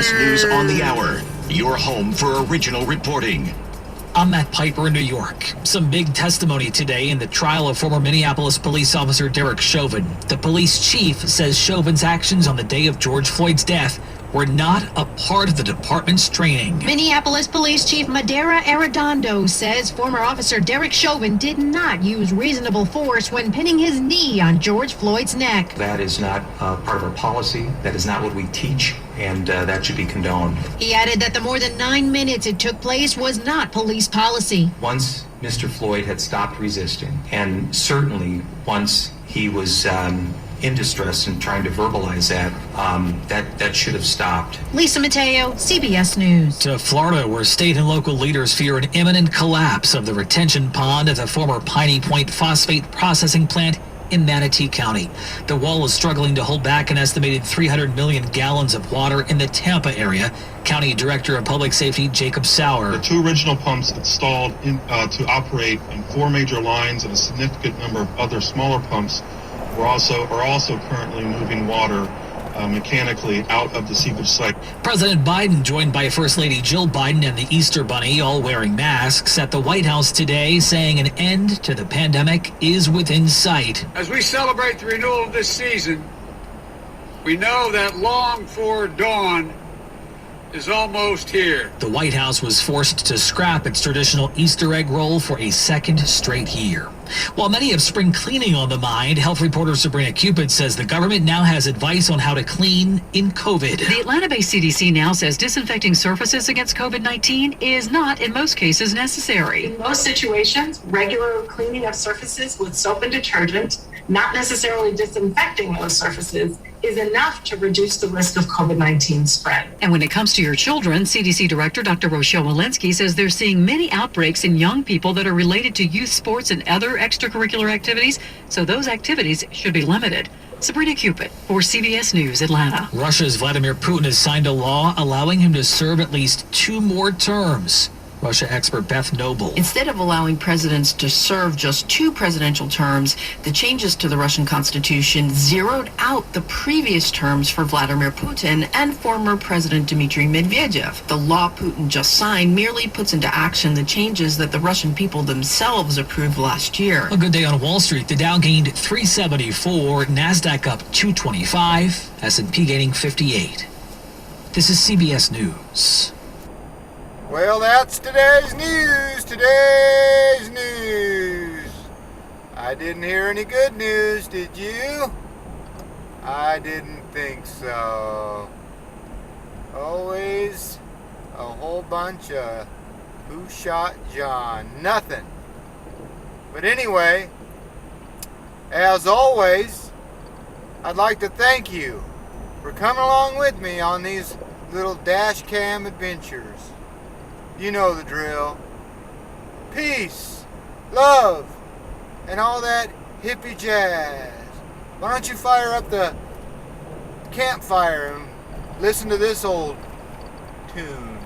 CBS News on the Hour, your home for original reporting. I'm Matt Piper in New York. Some big testimony today in the trial of former Minneapolis police officer Derek Chauvin. The police chief says Chauvin's actions on the day of George Floyd's death were not a part of the department's training. Minneapolis Police Chief Madera Arredondo says former officer Derek Chauvin did not use reasonable force when pinning his knee on George Floyd's neck. That is not part of our policy. That is not what we teach, and that should be condoned. He added that the more than 9 minutes it took place was not police policy. Once Mr. Floyd had stopped resisting, and certainly once he was in distress and trying to verbalize that should have stopped. Lisa Mateo, CBS News. To Florida, where state and local leaders fear an imminent collapse of the retention pond at the former Piney Point phosphate processing plant in Manatee County. The wall is struggling to hold back an estimated 300 million gallons of water in the Tampa area. County Director of Public Safety Jacob Sauer. The two original pumps installed to operate in 4 major lines and a significant number of other smaller pumps are also currently moving water mechanically out of the seepage site. President Biden, joined by First Lady Jill Biden and the Easter Bunny, all wearing masks, at the White House today, saying an end to the pandemic is within sight. As we celebrate the renewal of this season, we know that long-for dawn is almost here. The White House was forced to scrap its traditional Easter egg roll for a second straight year. While many have spring cleaning on the mind, health reporter Sabrina Cupid says the government now has advice on how to clean in COVID. The Atlanta-based CDC now says disinfecting surfaces against COVID-19 is not, in most cases, necessary. In most situations, regular cleaning of surfaces with soap and detergent, not necessarily disinfecting those surfaces, is enough to reduce the risk of COVID-19 spread. And when it comes to your children, CDC Director Dr. Rochelle Walensky says they're seeing many outbreaks in young people that are related to youth sports and other extracurricular activities, so those activities should be limited. Sabrina Cupid for CBS News, Atlanta. Russia's Vladimir Putin has signed a law allowing him to serve at least 2 more terms. Russia expert Beth Noble. Instead of allowing presidents to serve just 2 presidential terms, the changes to the Russian constitution zeroed out the previous terms for Vladimir Putin and former President Dmitry Medvedev. The law Putin just signed merely puts into action the changes that the Russian people themselves approved last year. A good day on Wall Street. The Dow gained 374, NASDAQ up 225, S&P gaining 58. This is CBS News. Well, that's today's news. I didn't hear any good news, did you? I didn't think so. Always a whole bunch of who shot John. Nothing. But anyway, as always, I'd like to thank you for coming along with me on these little dash cam adventures. You know the drill. Peace, love, and all that hippie jazz. Why don't you fire up the campfire and listen to this old tune?